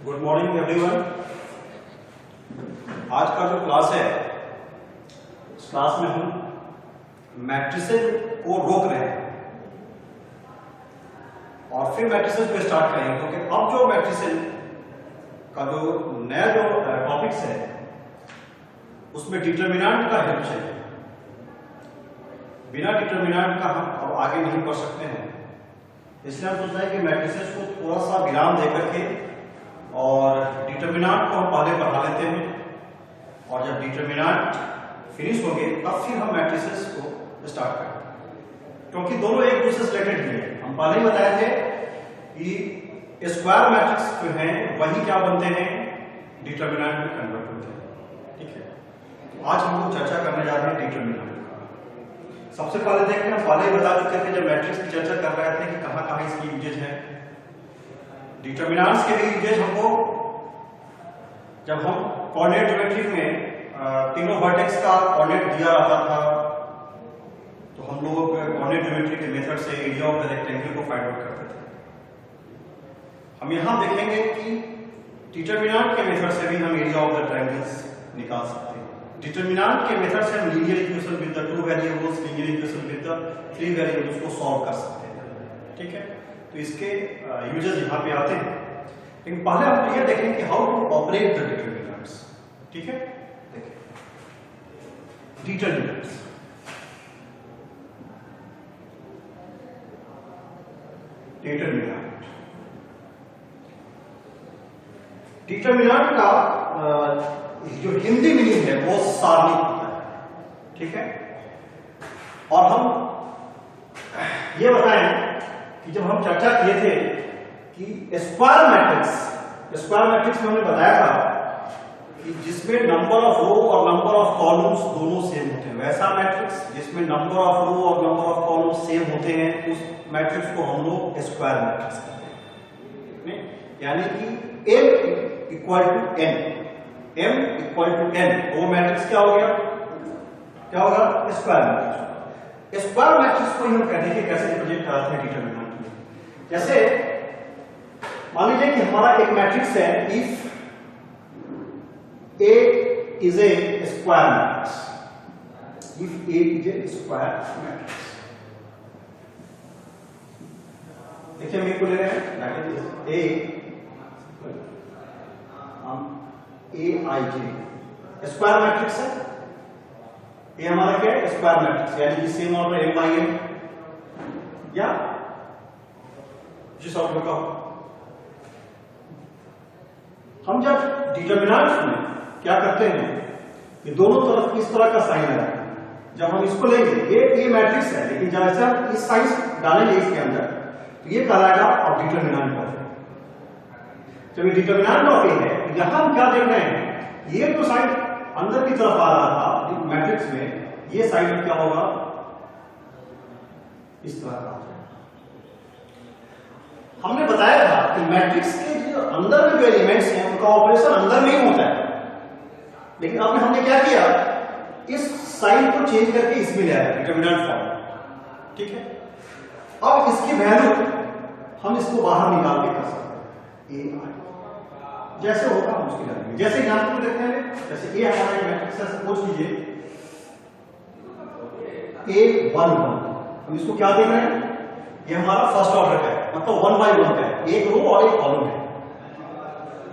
Good morning everyone. आज का जो क्लास है उस क्लास में हम मैट्रिसेस को रोक रहे हैं और फिर मैट्रिसेस को स्टार्ट करेंगे, क्योंकि अब जो मैट्रिसेस का जो नया जो टॉपिक्स है उसमें डिटरमिनेंट का हेल्प चाहिए। बिना डिटरमिनेंट का हम अब आगे नहीं बढ़ सकते हैं, इसलिए हम सोच रहे हैं कि मैट्रिसेस को थोड़ा सा विराम देकर के और डिटरमिनेंट को हम पहले पढ़ा लेते हैं और जब डिटरमिनेंट फिनिश हो गए तब फिर हम मैट्रिसेस को स्टार्ट करेंगे, क्योंकि दोनों एक दूसरे से रिलेटेड हैं। हम पहले ही बताए थे कि स्क्वायर मैट्रिक्स जो हैं वही क्या बनते हैं, डिटरमिनेंट में कन्वर्ट होते हैं। ठीक है, तो आज हम लोग चर्चा करने जा रहे हैं डिटरमिनेंट। सबसे पहले देखते हैं, हम पहले ही बता चुके थे जब मैट्रिक्स की चर्चा कर रहे थे कि कहां कहां इसकी यूजेज है। डिटरमिनेंट्स के भी यूजेज हमको जब हम कोऑर्डिनेट ज्योमेट्री में तीनों वर्टेक्स का कोऑर्डिनेट दिया रहता था तो हम लोग कोऑर्डिनेट ज्योमेट्री के मेथड से एरिया ऑफ द रेक्टेंगल को फाइंड आउट करते थे। हम यहां देखेंगे कि डिटरमिनेंट के मेथड से भी हम एरिया ऑफ द ट्रायंगल्स निकाल सकते हैं। डिटरमिनेंट के मेथड से हम linear equation with the two variables, linear equation with the three variables को सॉल्व कर सकते हैं। ठीक है, तो इसके यूजेस यहां पे आते हैं, लेकिन पहले हम क्लियर देखेंगे कि how to operate the determinants. ठीक है, देखिए डिटरमिनेंट्स डिटरमिनेंट का जो हिंदी मीनिंग है वो सारणी होता है। ठीक है, और हम ये बताएं कि जब हम चर्चा किए थे कि स्क्वायर मैट्रिक्स में हमने बताया था कि जिसमें नंबर ऑफ रो और नंबर ऑफ कॉलम्स दोनों सेम होते हैं, वैसा मैट्रिक्स जिसमें नंबर ऑफ रो और नंबर ऑफ कॉलम्स सेम होते हैं उस मैट्रिक्स को हम लोग स्क्वायर मैट्रिक्स कहते हैं। यानी कि m इक्वल टू n, वो मैट्रिक्स क्या हो गया, क्या होगा, स्क्वायर मैट्रिक्स। स्क्वायर मैट्रिक्स को हम कहते हैं कि कैसे रिप्रेजेंट कराते हैं डिटरमिनेंट में। जैसे मान लीजिए कि हमारा एक मैट्रिक्स है, if A is a square matrix, if A is a square matrix, देखिए हम एक को ले रहे हैं A Aij स्क्वायर मैट्रिक्स है। ये हमारा क्या है, स्क्वायर मैट्रिक्स, यानी कि same order m by n या जिस ऑर्डर का हो। हम जब डिटरमिनेंट्स में क्या करते हैं कि दोनों तरफ इस तरह का साइन लगाते हैं। जब हम इसको लेंगे ये मैट्रिक्स है, लेकिन जैसे हम इस साइन डालेंगे इसके अंदर तो ये कहलाएगा अब डिटरमिनेंट ऑफ ए। जब ये डिटरमिनेंट ऑफ ए है, यहां हम क्या देख रहे हैं, ये जो साइन अंदर की तरफ आ रहा था मैट्रिक्स में, ये साइन क्या होगा, इस तरह का। हमने बताया था कि मैट्रिक्स के जो अंदर में जो एलिमेंट्स हैं उनका ऑपरेशन अंदर में ही होता है, लेकिन अब हमने क्या किया, इस साइन को चेंज करके इसमें ले आया डिटरमिनेंट फॉर्म। ठीक है, अब इसकी वैल्यू हम इसको बाहर निकाल के कर सकते हैं, a i जैसे होगा हम उसकी वैल्यू। जैसे एग्जांपल में देखते हैं, जैसे a हमारा एक मैट्रिक्स है, सपोज कीजिए a1 1, हम इसको क्या देख रहे हैं, ये हमारा फर्स्ट ऑर्डर का है, मतलब 1 बाई 1 का है, एक रो और एक कॉलम है,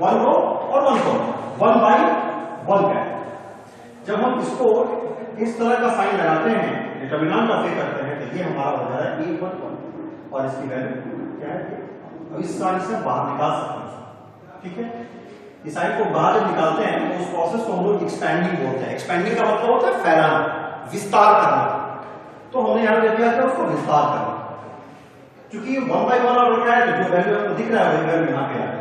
1 रो और 1 कॉलम, 1 बाई 1 का है। जब हम इसको इस तरह का साइन लगाते हैं, डिटरमिनेंट ऑफ ए करते हैं, तो ये हमारा हो जा रहा है a1 1 और इसकी वैल्यू क्या है, अब इस साइन से बाहर निकाल सकते हैं। ठीक है, इस साइन को बाहर जब निकालते हैं तो उस प्रोसेस को हम लोग एक्सपेंडिंग बोलते हैं। एक्सपेंडिंग का मतलब होता है फैलाना, विस्तार करना। तो हमने यहां पे किया था उसको विस्तार करना, क्योंकि ये 1 बाई 1 ऑर्डर का है, तो जो वैल्यू आपको दिख रहा है वही वैल्यू यहाँ पे आ रहा है।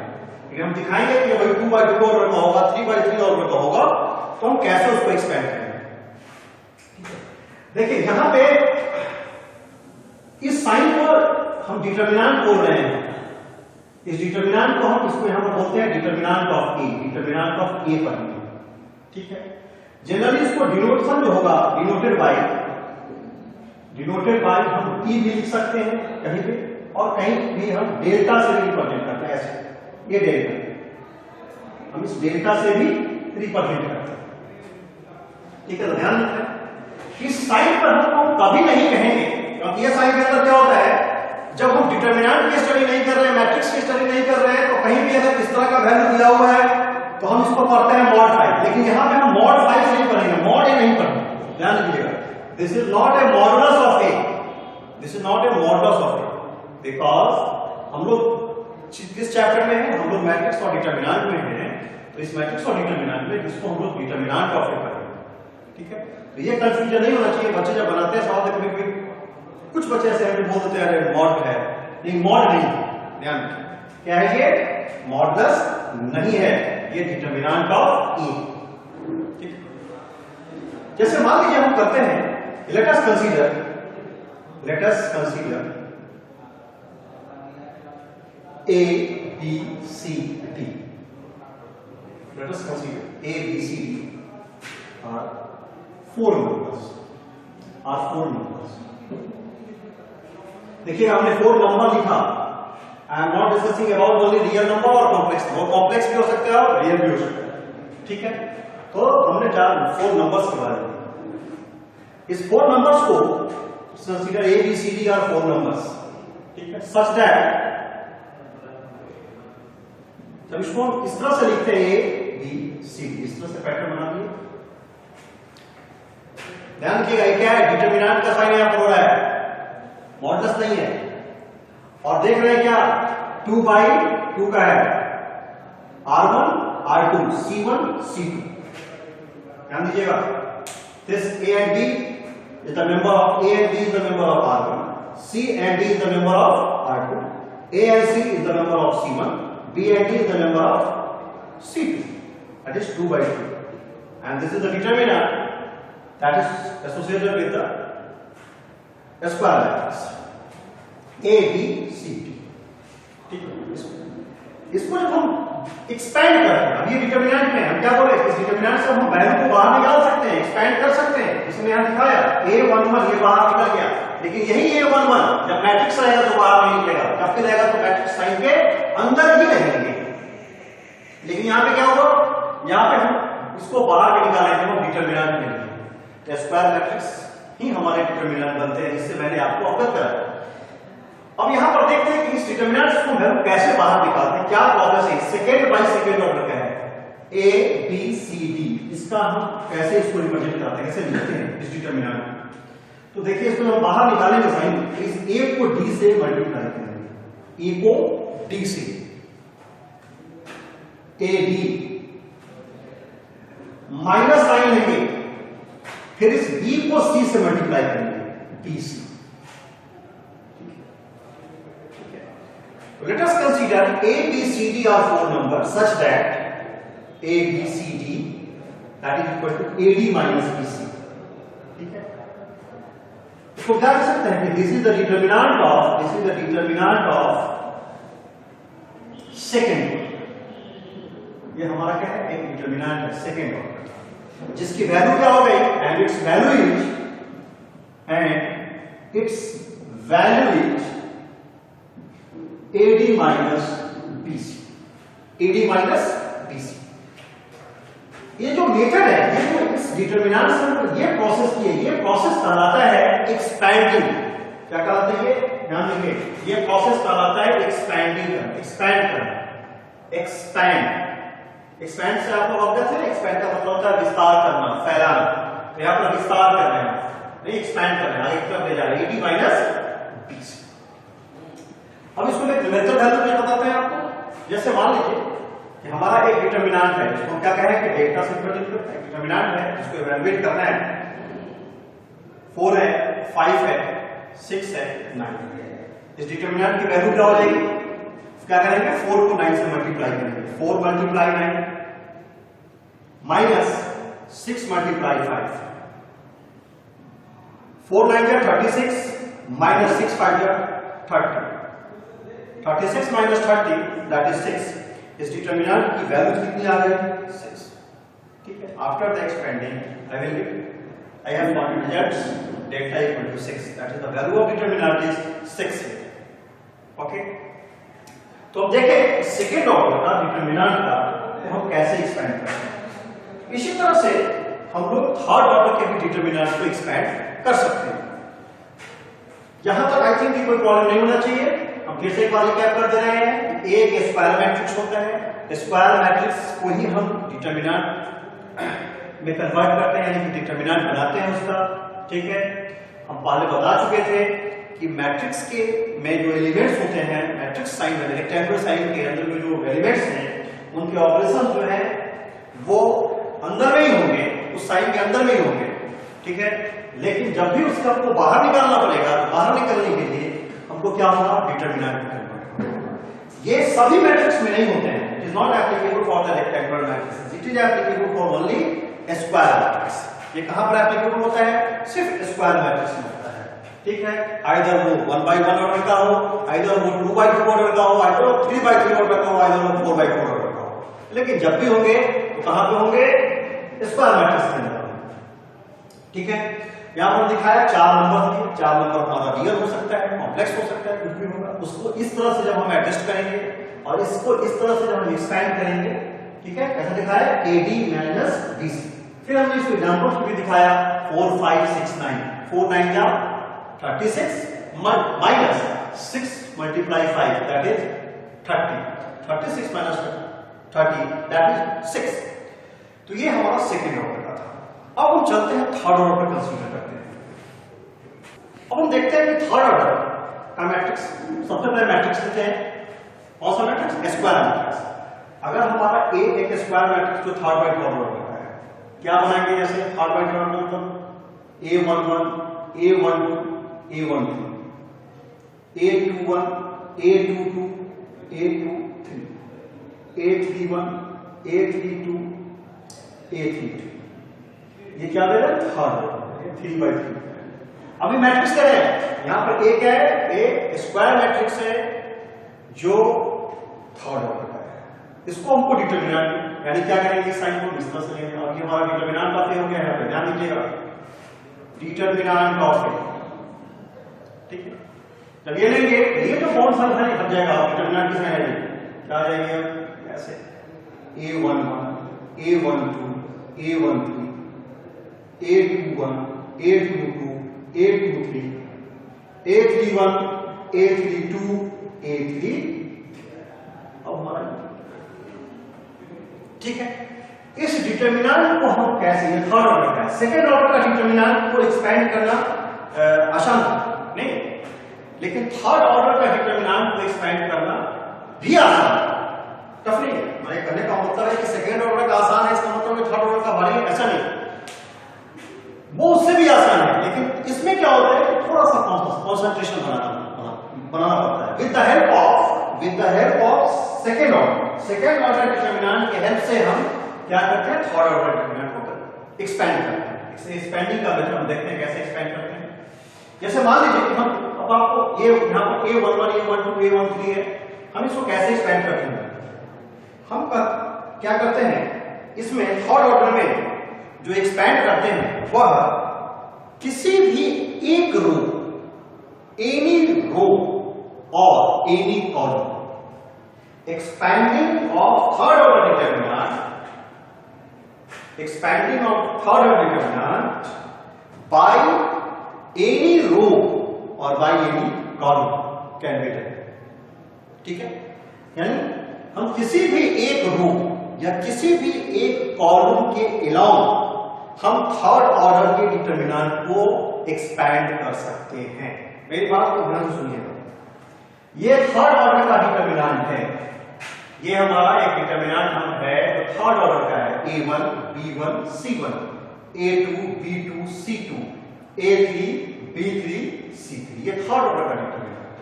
लेकिन हम दिखाएंगे कि भाई 2 बाई 2 ऑर्डर का होगा, 3 बाई 3 ऑर्डर का होगा, तो हम कैसे उसको एक्सपेंड करेंगे। देखिए यहां पे इस साइन को हम डिटरमिनेंट बोल रहे हैं, इस डिटरमिनेंट को हम इसको यहां पर बोलते हैं determinant of A, determinant of A पर। ठीक है, जनरली इसको डिनोटेशन जो होगा डिनोटेड बाय हम टी भी लिख सकते हैं कहीं पे, और कहीं भी हम डेल्टा से भी रिप्रेजेंट करते हैं, ऐसे ये डेल्टा। हम इस डेल्टा से भी रिप्रेजेंट करते हैं। ठीक है, तो ध्यान रखें इस साइड पर हम कभी नहीं कहेंगे, क्योंकि ये साइड के अंदर क्या होता है, जब हम डिटरमिनेंट की स्टडी नहीं कर रहे हैं, मैट्रिक्स की स्टडी नहीं कर रहे हैं, तो कहीं भी अगर इस तरह का वैल्यू दिया हुआ है तो हम इसको पढ़ते हैं mod 5, लेकिन यहां पे हम mod 5 नहीं पढ़ेंगे, mod a नहीं पढ़ेंगे। ध्यान रखिएगा, this is not a modulus of a, this is not a modulus of a, because हम लोग किस चैप्टर में है, हम लोग मैट्रिक्स और डिटरमिनेंट में हैं, तो इस मैट्रिक्स और डिटरमिनेंट में इसको हम लोग डिटरमिनेंट ऑफ a पढ़ेंगे। ठीक है, तो ये कंफ्यूजन नहीं होना चाहिए। बच्चे जब बनाते हैं सवाल देखो कभी कुछ बच्चे ऐसे हैं बोल देते हैं अरे मॉड है, नहीं मॉड नहीं, ध्यान रखिए क्या है ये, मॉडुलस नहीं है, ये डिटरमिनेंट ऑफ ए। ठीक है, जैसे मान लीजिए हम करते हैं, let us consider A B C D, let us consider A B C D are four numbers, देखिए हमने 4 नंबर लिखा। I am not discussing about only real number और कॉम्प्लेक्स, वो कॉम्प्लेक्स भी हो सकते हैं और रियल भी हो सकते हैं। ठीक है, तो हमने 4 नंबर्स के बारे में, इस 4 नंबर्स को consider A B C D are 4 numbers. ठीक है, सच दैट जब इसको हम इस तरह से लिखते हैं A B C D, इस तरह से पैटर्न बना दिए। ध्यान रखिएगा क्या है, डिटरमिनेंट का साइन यहां पर हो रहा है, मॉडुलस नहीं है। और देख रहे हैं क्या, 2/2 का है, R1 R2 C1 C2। ध्यान दीजिएगा, this A and B is the member of A and B is the member of R1, C and D is the member of R2, A and C is the member of C1, B and D is the member of C2, that is 2/2, and this is the determinant that is associated with the square matrix A B C D। ठीक है, इसको जब हम expand करते हैं, अब ये determinant में हम क्या बोले, इस डिटरमिनेंट से हम वैल्यू को बाहर निकाल सकते हैं, एक्सपैंड कर सकते हैं। इसमें यहां दिखाया A11 ये बाहर निकल गया, लेकिन यही A11 जब मैट्रिक्स रहेगा तो बाहर नहीं निकलेगा, जब भी रहेगा तो मैट्रिक्स साइन के अंदर ही रहेंगे। लेकिन यहां पे क्या होगा, यहां पे हम इसको बाहर भी निकालेंगे, हम डिटरमिनेंट में तो स्क्वायर मैट्रिक्स ही हमारे डिटरमिनेंट बनते हैं, जिससे मैंने आपको अवगत कराया। अब यहां पर देखते हैं कि इस डिटरमिनेंट्स को हम कैसे बाहर निकालते हैं, क्या प्रोसेस है, सेकंड बाय सेकंड ऑर्डर का है, A B C D, इसका हम कैसे इसको रिप्रेजेंट करते हैं, कैसे लिखते हैं इस डिटरमिनेंट। तो देखिए इसको हम बाहर निकालेंगे साइन, इस A को D से मल्टीप्लाई करेंगे, A को D से, A D माइनस साइन लेंगे, फिर इस B को C से मल्टीप्लाई करेंगे, B C। Let us consider A, B, C, D are 4 numbers such that A, B, C, D that is equal to AD minus BC। ठीक है, इसको क्या कह सकते हैं कि this is the determinant of second order। ये हमारा क्या है, एक डिटरमिनेंट है सेकेंड ऑर्डर, जिसकी वैल्यू क्या हो गई, and it's value is AD minus BC, AD minus BC। ये जो मेथड है, ये जो इस डिटरमिनेंट से ये प्रोसेस की है, ये प्रोसेस कहलाता है एक्सपैंडिंग। क्या कहलाता है, ये ध्यान देंगे, ये प्रोसेस कहलाता है एक्सपैंडिंग करना, एक्सपैंड करना, एक्सपैंड से आप लोग अवगत है, एक्सपैंड का मतलब होता है विस्तार करना, फैलाना। तो यहां पर विस्तार कर रहे हैं, नहीं एक्सपैंड कर रहे हैं, आगे तरफ ले जा रहे हैं, AD माइनस BC। अब इसको एक न्यूमेरिकल वैल्यू में बताते हैं आपको। जैसे मान लीजिए कि हमारा एक डिटरमिनेंट है, जिसको हम क्या कह रहे हैं कि डेल्टा से रिप्रेजेंट करते हैं, डिटरमिनेंट है जिसको इवैल्यूएट करना है, 4 है, 5 है, 6 है, 9 है। इस डिटरमिनेंट की वैल्यू क्या हो जाएगी, क्या करेंगे, 4 को 9 से मल्टीप्लाई करेंगे, 4 मल्टीप्लाई 9 माइनस 6 मल्टीप्लाई 5, 4 9 जा 36 माइनस 6 5 जा 30, 36 माइनस 30 दैट इज 6। इस डिटरमिनेंट की वैल्यू कितनी आ गई, 6। ठीक है, after the expanding I will I have found results delta equal to 6, that is the value of determinant is 6। Okay, तो अब देखें सेकेंड ऑर्डर का डिटरमिनेंट का तो हम कैसे एक्सपेंड करते हैं। इसी तरह से हम लोग थर्ड ऑर्डर के भी डिटरमिनेंट को एक्सपेंड कर सकते हैं। यहां तक आई थिंक कोई प्रॉब्लम नहीं होना चाहिए। हम फिर से एक बार रिकैप कर दे रहे हैं। एक स्क्वायर मैट्रिक्स होता है, स्क्वायर मैट्रिक्स को ही हम डिटरमिनेंट में कन्वर्ट करते हैं, यानी कि डिटरमिनेंट बनाते हैं उसका। ठीक है, हम पहले बता चुके थे कि मैट्रिक्स के में जो एलिमेंट्स होते हैं, मैट्रिक्स साइन में, रेक्टेंगुलर साइन के अंदर में जो एलिमेंट्स हैं, उनके ऑपरेशन जो है वो अंदर में ही होंगे, उस साइन के अंदर में ही होंगे। ठीक है, लेकिन जब भी उसका आपको बाहर निकालना पड़ेगा, तो बाहर निकलने के लिए हमको क्या होगा, डिटरमिनेंट में कन्वर्ट होगा। ये सभी मैट्रिक्स में नहीं होते हैं। It is not applicable for the rectangular matrix, it is applicable for only square matrix. ये कहां पर एप्लीकेबल होता है, सिर्फ स्क्वायर मैट्रिक्स में होता है। ठीक है, आइदर वो 1/1 ऑर्डर का हो, आइदर वो 2/2 ऑर्डर का हो, आइदर वो 3/3 ऑर्डर का हो, आइदर वो 4/4 ऑर्डर का हो। लेकिन जब भी होंगे तो कहां पे होंगे, स्क्वायर मैट्रिक्स के अंदर। ठीक है, यहां पर दिखाया 4 नंबर दिए। 4 नंबर हमारा रियल हो सकता है, कॉम्प्लेक्स हो सकता है, कुछ भी होगा। उसको इस तरह से जब हम एडजस्ट करेंगे और इसको इस तरह से जब हम एक्सपेंड करेंगे, ठीक है, कैसा दिखाया, AD माइनस BC। फिर हमने इसको एग्जांपल्स भी दिखाया, 4 5 6 9, 4 9 जा 36 minus 6 multiply 5 that is 30, 36 minus 30 that is 6। तो ये हमारा सेकंड ऑर्डर का था। अब हम चलते हैं थर्ड ऑर्डर पर कंसीडर करते हैं। अब हम देखते हैं कि थर्ड ऑर्डर का मैट्रिक्स, सबसे पहले मैट्रिक्स लेते हैं। कौन सा मैट्रिक्स, स्क्वायर मैट्रिक्स। अगर हमारा A एक स्क्वायर मैट्रिक्स जो 3/4 ऑर्डर का है, क्या बनाएंगे, जैसे 3/4 मतलब A11 A12 A13 A21 A22 A23 A31 A32 A32। ये क्या दे रहा है, थर्ड 3/3। अभी मैट्रिक्स क्या है, यहां पर A क्या है, A स्क्वायर मैट्रिक्स है जो थर्ड ऑर्डर का है। इसको हमको डिटरमिनेंट, यानी क्या करेंगे, साइन को इस तरह से लेंगे। अब ये हमारा डिटरमिनेंट बातें हो गया है, ध्यान दीजिएगा, डिटरमिनेंट ऑफ A। ठीक है, जब ये लेंगे, ये तो बहुत सारा हट जाएगा। डिटरमिनेंट किसमें है, क्या आ जाएंगे ऐसे, A11 A12 A13 A21 A22 A23 A31 A32 A33। अब हमारा, ठीक है, इस डिटरमिनेंट को हम कैसे, ये थर्ड ऑर्डर का है, सेकंड ऑर्डर का डिटरमिनेंट को एक्सपेंड करना आसान नहीं, लेकिन थर्ड ऑर्डर का डिटरमिनेंट को एक्सपेंड करना भी आसान, टफ नहीं है। हमारे करने का मतलब है कि सेकंड ऑर्डर का आसान है, इसका मतलब है थर्ड ऑर्डर का भारी है, ऐसा नहीं, वो उससे भी आसान है। लेकिन इसमें क्या होता है कि थोड़ा सा कॉन्सेंट्रेशन बनाना पड़ता है with the help of second order determinant के हेल्प से हम क्या करते हैं, थर्ड ऑर्डर डिटरमिनेंट को एक्सपेंड करते हैं। इसे एक्सपेंडिंग का मेथड हम देखते हैं कैसे एक्सपेंड करते हैं। जैसे मान लीजिए कि हम, अब आपको ये यहां पर A11 A12 A13 है, हम इसको कैसे एक्सपेंड करते हैं, हम क्या करते हैं, इसमें थर्ड ऑर्डर में जो एक्सपेंड करते हैं वह किसी भी एक रो, एनी रो और any column, expanding of third order determinant, expanding of third order determinant by any row और by any column can be done. ठीक है, यानी हम किसी भी एक रो या किसी भी एक कॉलम के अलावा हम थर्ड ऑर्डर के डिटरमिनेंट को एक्सपेंड कर सकते हैं। मेरी बात को ध्यान से सुनिएगा, ये थर्ड ऑर्डर का डिटरमिनेंट है, ये हमारा एक डिटरमिनेंट हम है तो थर्ड ऑर्डर का है, A1 B1 C1 A2 B2 C2 A3 B3 C3, ये थर्ड ऑर्डर का डिटरमिनेंट है।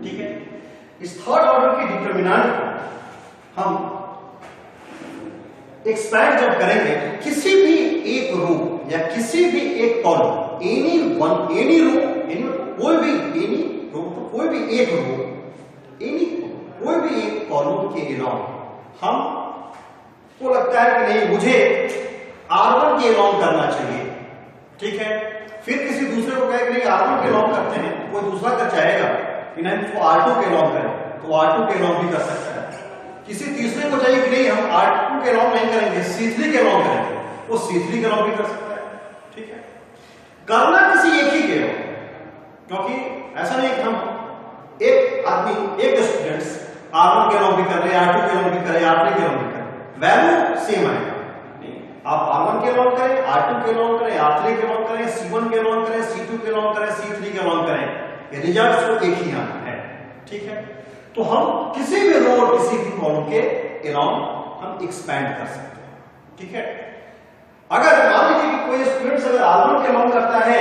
ठीक है, इस थर्ड ऑर्डर के डिटरमिनेंट को हम एक्सपेंड जब करेंगे तो किसी भी एक रो या किसी भी एक कॉलम, एनी रो, कोई भी एनी रो, कोई भी एक रो, एनी कोई भी एक कॉलम के अलावा हम को लगता है कि नहीं मुझे R1 के अलावा करना चाहिए। ठीक है, फिर किसी दूसरे को कहे कि नहीं R1 के अलावा करते हैं, कोई दूसरा कर चाहेगा कि नहीं इसको R2 के अलावा करें, तो R2 के अलावा भी कर सकता है। किसी तीसरे को चाहिए कि नहीं हम R2 के अलाउ नहीं करेंगे, C3 के अलाउ करेंगे, वो C3 के अलाउ भी कर सकता है। ठीक है, करना किसी एक ही के हो, क्योंकि ऐसा नहीं कि हम एक आदमी एक स्टूडेंट्स R1 के अलाउ भी कर रहे हैं, R2 के अलाउ भी कर रहे हैं, R3 के अलाउ भी कर रहे हैं, वैल्यू सेम आएगा। आप R1 के अलाउ करें, R2 के अलाउ करें, R3 के अलाउ करें, C1 के अलाउ करें, C2 के अलाउ करें, C3 के अलाउ करें, ये रिजल्ट तो एक ही आना है। ठीक है, तो हम किसी भी रो और किसी भी कॉलम के अलाउ हम एक्सपेंड कर सकते हैं। ठीक है, अगर मान लीजिए कि कोई स्टूडेंट अगर R1 के अलाउ करता है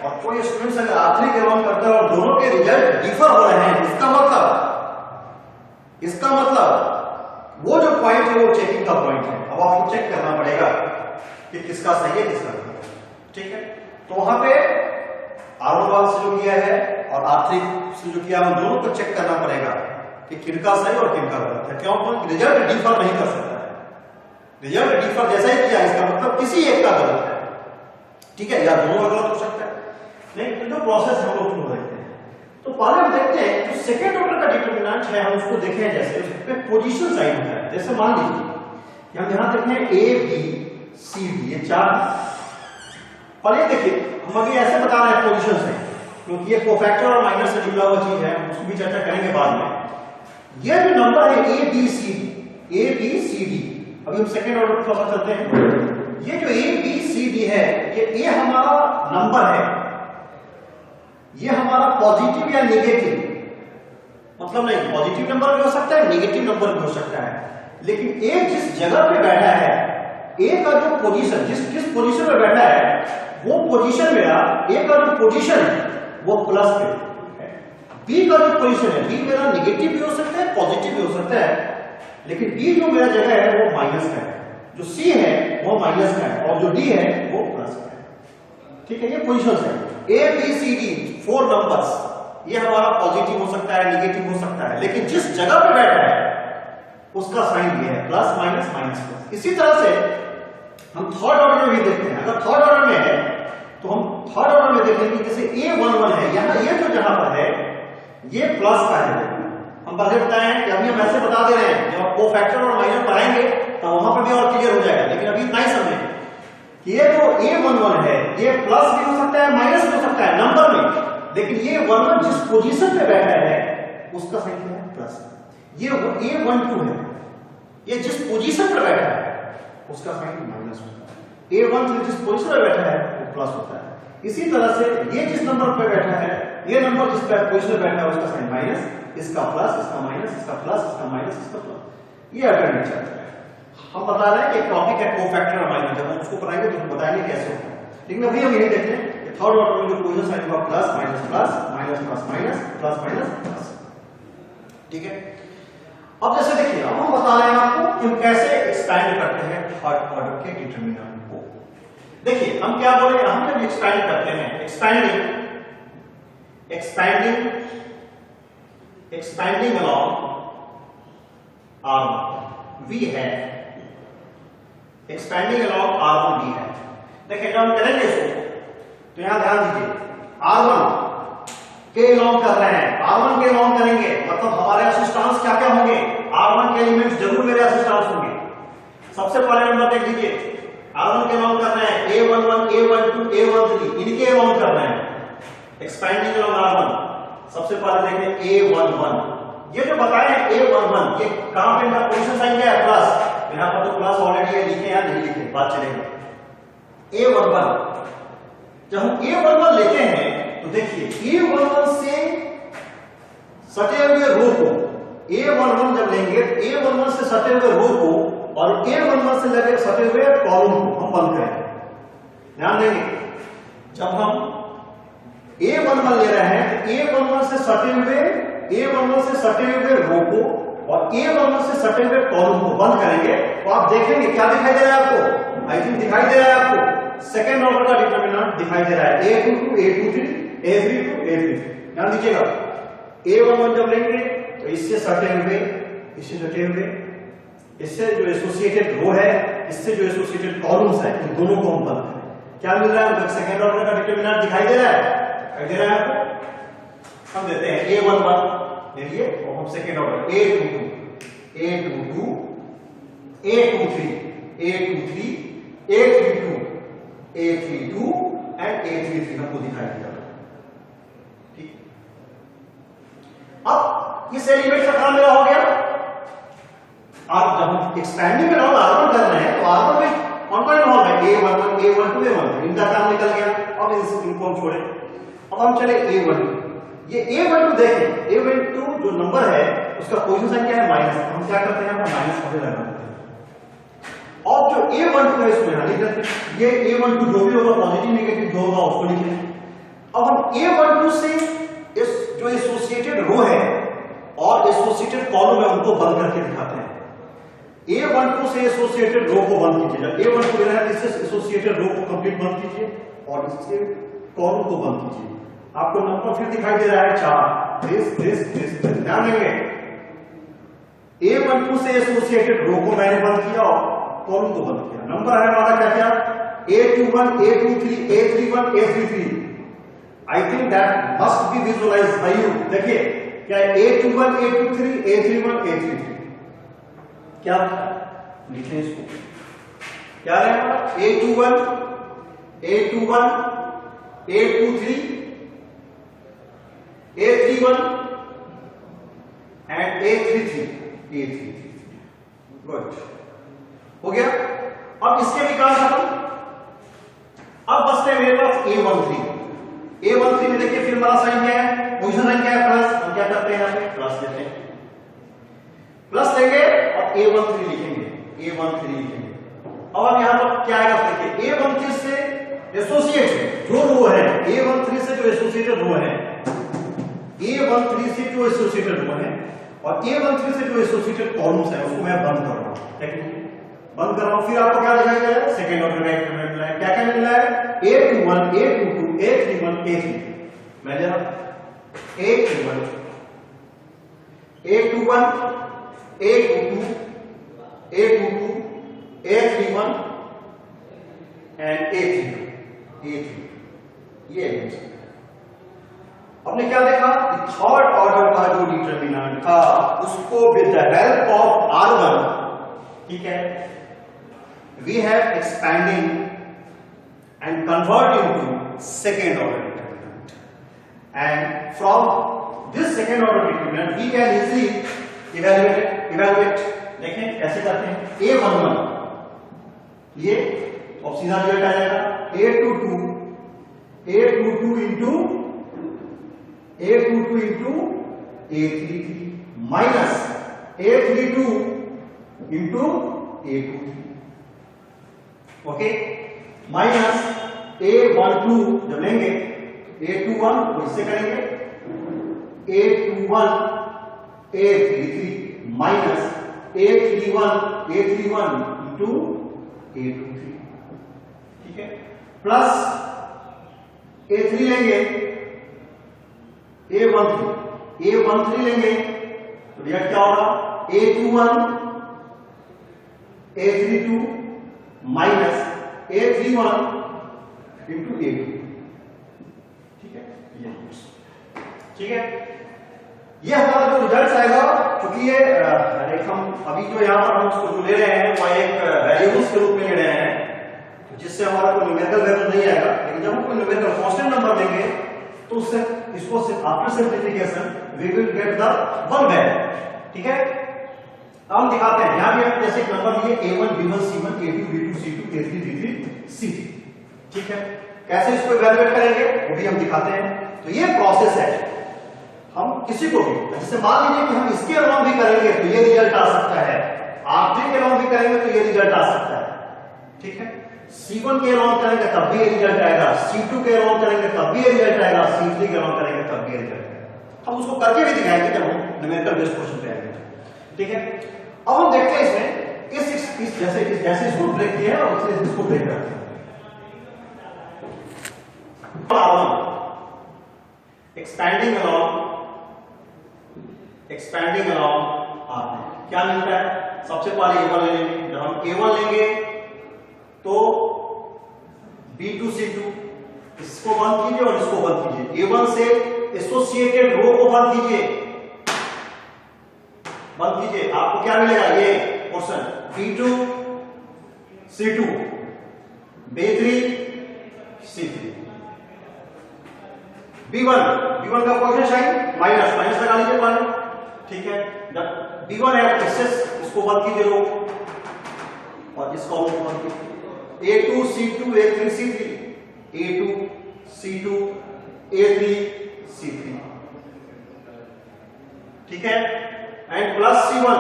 और कोई स्टूडेंट अगर R3 के अलाउ करता है और दोनों के रिजल्ट डिफर हो रहे हैं, इसका मतलब वो जो पॉइंट है वो चेकिंग का पॉइंट है। अब आपको चेक करना पड़ेगा कि किसका सही है किसका गलत है। ठीक है, तो वहां पे R1 से जो किया है और R3 से जो किया है, दोनों को चेक करना पड़ेगा कि किनका सही और किनका गलत है। क्यों? क्योंकि रिजल्ट डिफर नहीं कर सकता है। रिजल्ट डिफर जैसा ही किया, इसका मतलब किसी एक का गलत है। ठीक है, या दोनों का गलत हो सकता है। नहीं तो जो प्रोसेस हम लोग देखते हैं, तो पहले हम देखते हैं जो सेकेंड ऑर्डर का डिटरमिनेंट है, हम उसको देखें जैसे उस पे पोजीशन साइन होता है। जैसे मान लीजिए कि हम यहां देखें A B C D, ये चार। पहले देखिए हम अभी ऐसे बता रहे हैं पोजीशन साइन, क्योंकि ये कोफैक्टर और माइनस से जुड़ा हुआ चीज है, उसकी भी चर्चा करेंगे बाद में। ये जो नंबर है A B C D, अभी हम सेकेंड ऑर्डर पर थोड़ा सा चलते हैं। ये जो A B C D है, ये A हमारा नंबर है, ये हमारा पॉजिटिव या नेगेटिव, मतलब नहीं पॉजिटिव नंबर भी हो सकता है, नेगेटिव नंबर भी हो सकता है, लेकिन ए जिस जगह पे बैठा है, ए का जो पोजीशन जिस पोजीशन पे बैठा है वो पोजीशन मेरा, ए का जो पोजीशन है वो प्लस पे है, बी का जो पोजीशन है, बी मेरा नेगेटिव भी हो सकता है, पॉजिटिव भी हो सकता है, लेकिन बी जो मेरा जगह है वो माइनस का है, जो सी है वो माइनस का है और जो डी है वो प्लस का है। ठीक है, ये पोजीशन है A B C D, 4 numbers, ये हमारा पॉजिटिव हो सकता है, नेगेटिव हो सकता है, लेकिन जिस जगह पे बैठा है उसका साइन ये है, प्लस माइनस माइनस प्लस। इसी तरह से हम थर्ड ऑर्डर में भी देखते हैं। अगर थर्ड ऑर्डर में है तो हम थर्ड ऑर्डर में देखेंगे, जैसे A11 है, यहाँ ये जो जहां पर है ये प्लस का है। हम पहले बताए हैं कि अभी हम ऐसे बता दे रहे हैं, जब आप कोफैक्टर और माइनस पढ़ाएंगे तो वहां पर भी और क्लियर हो जाएगा, लेकिन अभी इतना ही समझें कि ये जो A11 है ये प्लस भी हो सकता है, माइनस भी हो सकता है नंबर में, लेकिन ये 11 जिस पोजीशन पे बैठा है उसका साइन क्या है? प्लस। ये A12 है, ये जिस पोजीशन पे बैठा है उसका साइन माइनस होता है। A13 जिस पोजीशन पे बैठा है वो प्लस होता है। इसी तरह से ये जिस नंबर पे बैठा है, ये नंबर जिस पोजीशन पे बैठा है उसका साइन माइनस, इसका प्लस, इसका माइनस, इसका प्लस, इसका माइनस, इसका प्लस। ये अल्टरनेट चलता है। हम बता रहे हैं कि टॉपिक है कोफैक्टर और माइनस, जब हम उसको पढ़ाएंगे तो बताएंगे कैसे होता है, लेकिन अभी हम यही देखते हैं कि थर्ड ऑर्डर में जो पोजीशन साइन हुआ plus minus plus minus plus minus plus minus plus. ठीक है, अब जैसे देखिए अब हम बता रहे हैं आपको कि हम कैसे एक्सपैंड करते हैं थर्ड ऑर्डर के डिटरमिनेंट को। देखिए हम क्या बोले, हम जब एक्सपैंड करते हैं, एक्सपैंडिंग अलॉन्ग R1 V है, एक्सपैंडिंग अलॉन्ग R1 V है। देखिए जब हम करेंगे इसको तो यहां ध्यान दीजिए, R1 के अलॉन्ग कर रहे हैं, R1 के अलॉन्ग करेंगे मतलब हमारे असिस्टेंस क्या क्या होंगे, R1 के एलिमेंट्स जरूर मेरे असिस्टेंस होंगे। सबसे पहले नंबर देख लीजिए, R1 के अलॉन्ग कर रहे हैं A11 A12 A13, इनके अलॉन्ग कर रहे हैं एक्सपैंडिंग अलॉन्ग R1। सबसे पहले देखें A11, ये जो बताए A11 ये कहां पे इनका पोजीशन साइन क्या है? प्लस। यहां पर तो प्लस ऑलरेडी है, लिखे या नहीं लिखे बात चलेगा। A11 जब हम A11 लेते हैं तो देखिए A11 से सटे हुए रो को, A11 जब लेंगे A11 से सटे हुए रो को और A11 से लगे सटे हुए कॉलम को हम बंद करेंगे। ध्यान देंगे जब हम A11 ले रहे हैं तो A11 से सटे हुए रो को और A11 से सटे हुए कॉलम को बंद करेंगे तो आप देखेंगे क्या दिखाई दे रहा है आपको? आई थिंक दिखाई दे रहा है आपको सेकेंड ऑर्डर का डिटरमिनेंट दिखाई दे रहा है, A22 A23 A32 A33। ध्यान दीजिएगा A11 जब लेंगे तो इससे सटे हुए, इससे जो एसोसिएटेड रो है, इससे जो एसोसिएटेड कॉलम्स है, इन दोनों को हम बंद करें। क्या मिल रहा है? सेकेंड ऑर्डर का डिटरमिनेंट दिखाई दे रहा है आपको। हम देते हैं A11 ले लिए और हम second order A22 A22, A23, A23, A32, A32 and A33 हमको दिखाई दिया। ठीक, अब इस एलिमेंट का काम मेरा हो गया। आप जब हम एक्सपेंडिंग में R1 कर रहे हैं तो R1 में कौन कौन इन्वॉल्व है? A11, A12, A13, इनका काम निकल गया। अब इनको हम छोड़े, अब हम चले A12। ये A12 देखें, A12 जो नंबर है उसका पोजीशन क्या है? माइनस। हम क्या करते हैं? माइनस पहले लगा देते हैं। और जो A12 है इसमें यहां लिख देते हैं। ये A12 जो भी होगा पॉजिटिव नेगेटिव जो होगा उसको लिख लें। अब हम A12 से इस जो एसोसिएटेड रो है और एसोसिएटेड कॉलम है उनको बंद करके दिखाते हैं। A12 से एसोसिएटेड रो को बंद कीजिए। A12 ले रहा है, इससे एसोसिएटेड रो को कंप्लीट बंद कीजिए और इससे कॉलम को बंद कीजिए। आपको नंबर फिर दिखाई दे रहा है 4। दिस ध्यान देंगे। A12 से एसोसिएटेड रो को मैंने बंद किया और कॉलम को बंद किया। नंबर है हमारा क्या क्या? A21, A23, A31, A33। I think that must be visualised by you. देखिए क्या है? A21, A23, A31, A33। क्या लिखें इसको? क्या है हमारा? A21, A21, A23, A31 and A33। Good, हो गया। अब इसके विकास खत्म। अब बचते हैं मेरे पास A13। A13 में देखिए फिर हमारा साइन क्या है? पोजीशन साइन क्या है? प्लस। हम क्या करते हैं? यहां पे प्लस लेते हैं। प्लस लेंगे और A13 लिखेंगे। A13 लिखेंगे। अब हम यहां पर क्या आएगा देखिए? A13 से एसोसिएटेड जो रो है, A13 से जो एसोसिएटेड रो है, A13 से जो एसोसिएटेड रो है और A13 से जो एसोसिएटेड कॉलम्स है उसको मैं बंद कर रहा हूं। बंद कर रहा हूं। फिर आपको क्या दिखाई दे रहा है? सेकंड ऑर्डर का एक्सपेरिमेंट मिला है। क्या क्या मिल रहा है? A21, A22, A31, A33। मैं ले रहा हूं A21, A21, A22, A22, A31 and A3। ये हमने क्या देखा? थर्ड ऑर्डर का जो डिटरमिनेंट था उसको with the help of R1, ठीक है, we have expanding and converting to second order determinant, and from this second order determinant we can easily evaluate. देखें कैसे करते हैं? A11 ये अब सीधा रिजल्ट आ जाएगा A22 into A33 minus A32 into A23, okay, minus A12 जब लेंगे A21 तो इससे करेंगे A21 A33 minus A31 into A23, ठीक है, प्लस A3 लेंगे A13 लेंगे तो रिजल्ट क्या होगा? A21 A32 minus A31 into A2, ठीक है, ठीक है। ये हमारा जो रिजल्ट आएगा, क्योंकि ये एक हम अभी जो यहाँ पर हम उसको जो ले रहे हैं वो एक वेरिएबल्स के रूप में ले रहे हैं, जिससे हमारा कोई न्यूमेरिकल वैल्यू नहीं आएगा। लेकिन जब हम कोई न्यूमेरिकल कांस्टेंट नंबर लेंगे तो उससे इसको after simplification we will get the one value, ठीक है। हम दिखाते हैं, यहां भी हम जैसे नंबर लिए A1 B1 C1 A2 B2 C2 A3 B3 C3, ठीक है। कैसे इसको इवैल्यूएट करेंगे वो भी हम दिखाते हैं। तो ये प्रोसेस है, हम किसी को भी, जैसे मान लीजिए कि हम इसके अलावा भी करेंगे तो ये रिजल्ट आ सकता है, R3 के अलावा भी करेंगे तो ये रिजल्ट आ सकता है, ठीक है। C1 के अलावा करेंगे तब भी ये रिजल्ट आएगा, C2 के अलावा करेंगे तब भी ये रिजल्ट आएगा, C3 के अलावा करेंगे तब भी ये रिजल्ट आएगा। हम उसको करके भी दिखाएंगे जब हम न्यूमेरिकल बेस्ड क्वेश्चन पे आएंगे, ठीक है। अब हम देखते हैं इसमें इस जैसे इसको ब्रेक किया है और इसको ब्रेक करते हैं। एक्सपैंडिंग अलॉन्ग R1 क्या मिलता है? सबसे पहले A1 ले लेंगे। जब हम A1 लेंगे तो B2 C2 इसको बंद कीजिए और इसको बंद कीजिए। A1 से एसोसिएटेड रो को बंद कीजिए, बंद कीजिए, आपको क्या मिलेगा ये portion B2 C2 B3 C3 B1 का कोएफिशिएंट साइन माइनस लगा लीजिए पहले, ठीक है। जब B1 है एक्सेस इसको बंद कीजिए लोग और इस कॉलम को बंद कीजिए। A2 C2 A3 C3 A2 C2 A3 C3, ठीक है। एंड प्लस C1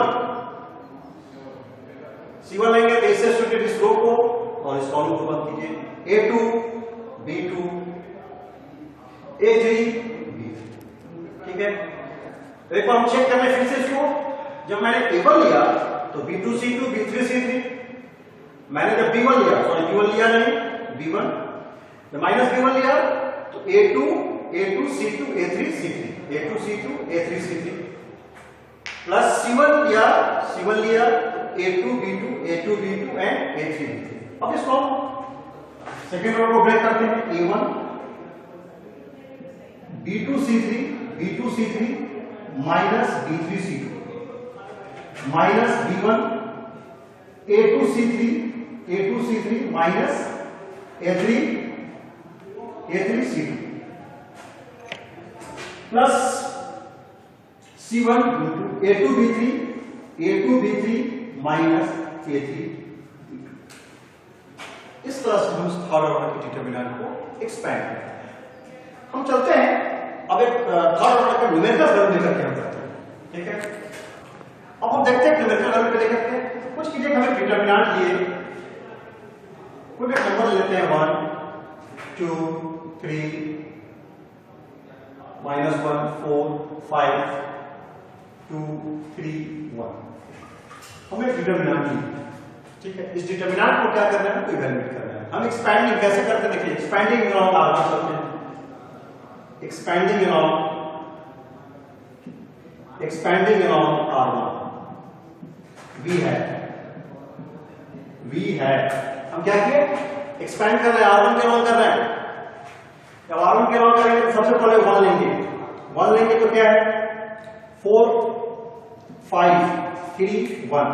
लेंगे तो इससे एसोसिएटेड इस रो को और इस कॉलम को बंद कीजिए। A2 B2 A3 B3, ठीक है। तो एक बार हम चेक कर लें फिर से इसको। जब मैंने A1 लिया तो B2 C2 B3 C3, मैंने जब B1 लिया, सॉरी B1 लिया नहीं B1, जब माइनस B1 लिया तो A2 C2 A3 C3 A2 C2 A3 C3 plus C1 लिया A2 B2 A2 B2 and A3 B3। अब इसको सेकेंड रो को ब्रेक करते हैं। A1 B2 C3 minus B3 C2 minus B1 A2 C3 minus A3 C2 plus C1 A2 B3 minus A3 B2। इस तरह से हम थर्ड ऑर्डर के डिटरमिनेंट को एक्सपैंड करते हैं। हम चलते हैं अब एक थर्ड ऑर्डर का न्यूमेरिकल वैल्यू लेकर के हम करते हैं, ठीक है। अब हम देखते हैं न्यूमेरिकल वैल्यू पे लेकर के कुछ कीजिए, हमें डिटरमिनेंट लिए कोई भी नंबर लेते हैं 1 2 3 -1 4 5 2 3 1, हमें डिटरमिनेंट चाहिए, ठीक है। इस डिटरमिनेंट को क्या करना है, तो इवैल्यूएट करना है। हम एक्सपैंडिंग कैसे करते हैं, देखिए एक्सपैंडिंग अराउंड R1 चलते हैं। एक्सपैंडिंग अराउंड R1 V है। हम क्या किए, एक्सपैंड कर रहे हैं, R1 के अराउंड कर रहे हैं। जब R1 के अराउंड करेंगे तो सबसे पहले 1 लेंगे तो क्या है 4 5 3 1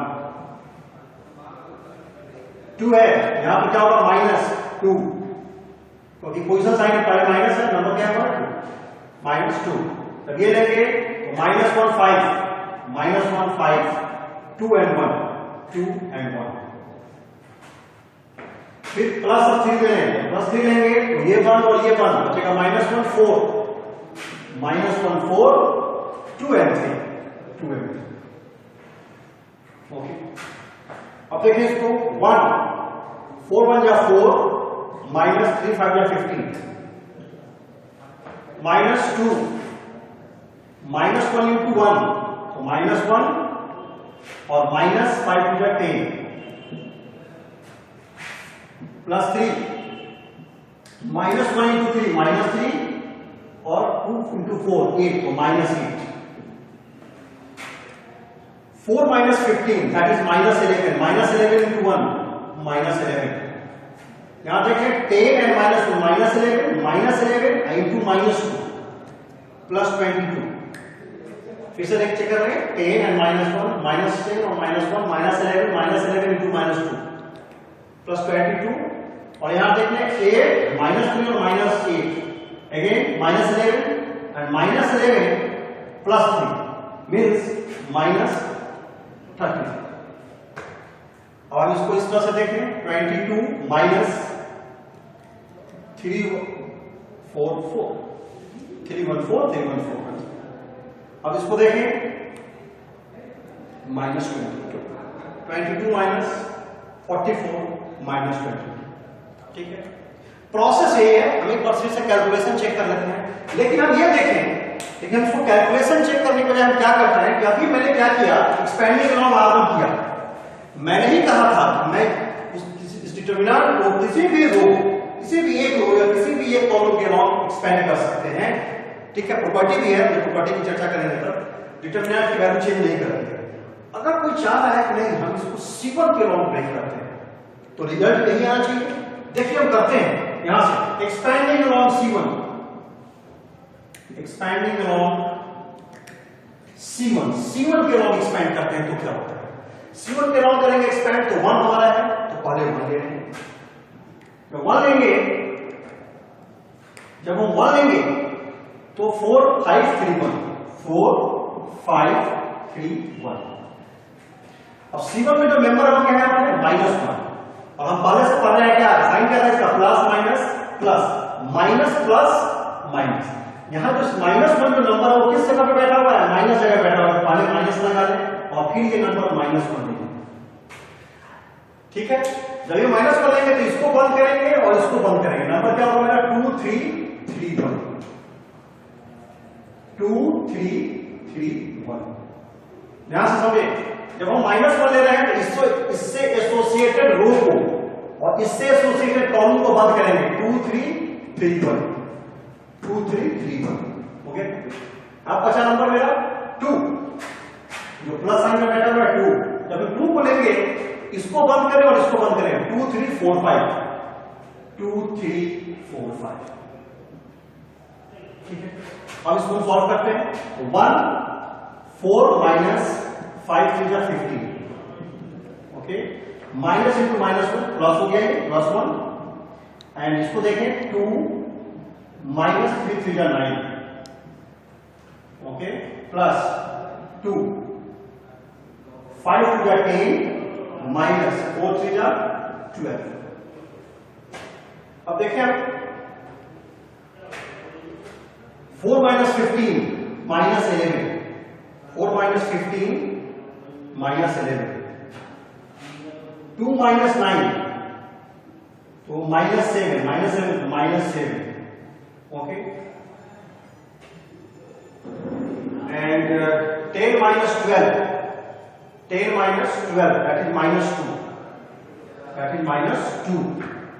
2 है, यहां पर क्या होगा -2, क्योंकि पोजीशन साइन पहले माइनस है, नंबर क्या होगा -2। तब ये लेंगे तो -1 5 2 and 1 फिर प्लस 3 लेंगे तो ये 1 और ये 1 बचेगा -1 4 2 and 3 ओके। अब देखिए इसको 1 4 1 जा 4 -3 5 जा 15 -2 -1 into 1 तो -1 और -5 to the 10 प्लस 3 -1 into 3 -3 और 2 into 4 8 तो -8 4 minus 15 that is -11 -11 into 1 -11 यहां देखिए 10 and -11 into -2 प्लस 22 फिर से देख चेक कर रहे हैं 10 and -1 -10 और -1 -11 into -2 प्लस 22 और यहां देखिए 8 -3 और -8 अगेन -11 and -11 plus 3 means -30। और इसको इस तरह से देखें 22 minus 314 314 अब इसको देखें -22 22 minus 44 minus 22, ठीक है। प्रोसेस ये है, हम एक बार फिर से कैलकुलेशन चेक कर लेते हैं, लेकिन हम ये देखें, लेकिन इसको कैलकुलेशन चेक करने के लिए हम क्या करते हैं कि अभी मैंने क्या किया, एक्सपेंडिंग अराउंड R1 किया। मैंने ही कहा था कि मैं इस डिटरमिनेंट को किसी भी रो, किसी भी एक रो या किसी भी एक कॉलम के अराउंड एक्सपेंड कर सकते हैं, ठीक है। प्रॉपर्टी भी है, प्रॉपर्टी की चर्चा करेंगे तब। डिटरमिनेंट की वैल्यू चेंज नहीं करेंगे। अगर कोई चाह रहा है कि नहीं हम इसको C1 के अराउंड ब्रेक करते हैं तो रिजल्ट यही आना चाहिए। देखिए हम करते हैं यहां से expanding around C1, expanding around C1 के अराउंड एक्सपेंड करते हैं तो क्या होता है, C1 के अराउंड करेंगे एक्सपेंड तो 1 हमारा है, तो पहले 1 ले लेंगे, जब 1 लेंगे जब हम 1 लेंगे तो 4 5 3 1 4 5 3 1। अब C1 में जो मेंबर हम क्या है हमारे -1, और हम पहले से पढ़ रहे हैं क्या साइन क्या था इसका, plus minus plus minus plus minus. यहां जो -1 जो नंबर है वो किस जगह पे बैठा हुआ है, माइनस जगह बैठा हुआ है, पहले माइनस लगा लें और फिर ये नंबर -1 लेंगे, ठीक है। जब ये माइनस कर लेंगे तो इसको बंद करेंगे और इसको बंद करेंगे, नंबर क्या होगा मेरा 2 3 3 1 2 3 3 1। ध्यान से समझे, जब हम -1 ले रहे हैं तो इससे एसोसिएटेड रो को और इससे एसोसिएटेड कॉलम को बंद करेंगे, 2 3 3 1 2 3 3 1। ओके, अब बचा नंबर मेरा 2, जो प्लस साइन में बैठा हुआ है 2। जब 2 को लेंगे इसको बंद करें और इसको बंद करें, 2 3 4 5 2 3 4 5, ठीक है। अब इसको सॉल्व करते हैं, 1 4 माइनस 5 3 जा 15, ओके, माइनस इंटू -1 प्लस हो गया ये +1, एंड इसको देखें 2 माइनस 3 3 जा 9, ओके, प्लस 2 5 2 जा 10 माइनस 4 3 जा 12। अब देखें आप 4 minus 15 minus 11, 4 minus 15 minus 11, 2 minus 9 तो -7 -7 okay, and 10 minus 12 that is -2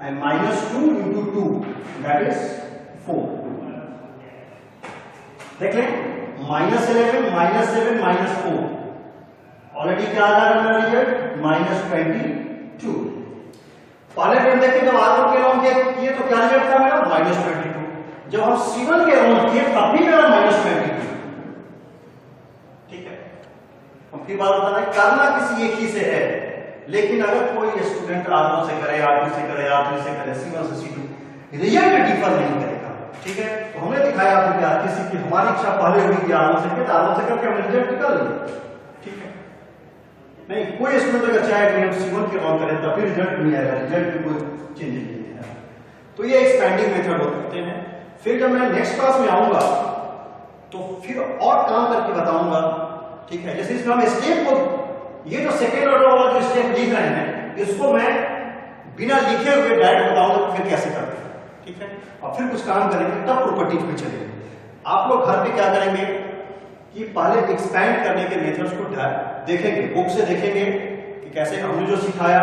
and -2 into 2 that is 4। देख लें -11 -7 -4, ऑलरेडी क्या आ रहा है मेरा रिजल्ट -22। पहले टाइम देखिए जब R1 के अराउंड किए तो क्या रिजल्ट था मेरा -22, जब हम C1 के अराउंड किए तब भी मेरा -22, ठीक है। हम फिर बात बता रहे करना किसी एक ही से है, लेकिन अगर कोई स्टूडेंट R1 से करे, R2 से करे, R3 से करे, C1 से C2, रिजल्ट डिफर नहीं करेगा, ठीक है। तो हमने दिखाया आपको कि किसी की हमारी इच्छा पहले हुई कि R1 से किया, R1 से करके हमने रिजल्ट निकाल लिया, ठीक है। नहीं, कोई स्टूडेंट अगर चाहे कि हम C1 के अराउंड करें तब फिर रिजल्ट नहीं आएगा, रिजल्ट में कोई चेंजेस नहीं है। तो ये एक्सपेंडिंग मेथड होते हैं। फिर जब मैं नेक्स्ट क्लास में आऊंगा तो फिर और काम करके बताऊंगा, ठीक है। जैसे इसमें हम स्टेप को, ये जो सेकेंड ऑर्डर वाला जो स्टेप लिख रहे हैं इसको मैं बिना लिखे हुए डायरेक्ट बताऊंगा फिर कैसे करते हैं, ठीक है। और फिर कुछ काम करेंगे तब प्रॉपर्टीज पे चलेंगे। आप लोग घर पे क्या करेंगे कि पहले एक्सपैंड करने के मेथड्स को देखेंगे, बुक से देखेंगे कि कैसे हमने जो सिखाया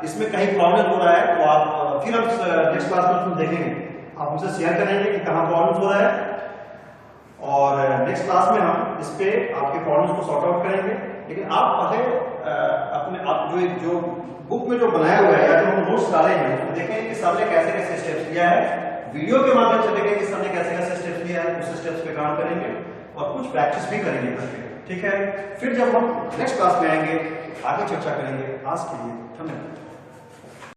इसमें कहीं प्रॉब्लम हो रहा है तो आप फिर हम नेक्स्ट क्लास में उसको देखेंगे, आप मुझसे शेयर करेंगे कि कहाँ प्रॉब्लम हो रहा है, और नेक्स्ट क्लास में हम इस पे आपके प्रॉब्लम्स को सॉर्ट आउट करेंगे। लेकिन आप पहले अपने आप जो बुक में जो बनाया हुआ है या जो हम नोट्स डाले हैं तो देखें कि सर ने कैसे कैसे स्टेप्स लिया है, वीडियो के माध्यम से देखें कि सर ने कैसे कैसे स्टेप्स लिया है, उस स्टेप्स पे काम करेंगे और कुछ प्रैक्टिस भी करेंगे करके, ठीक है। फिर जब हम नेक्स्ट क्लास में आएंगे आगे चर्चा करेंगे। आज के लिए धन्यवाद।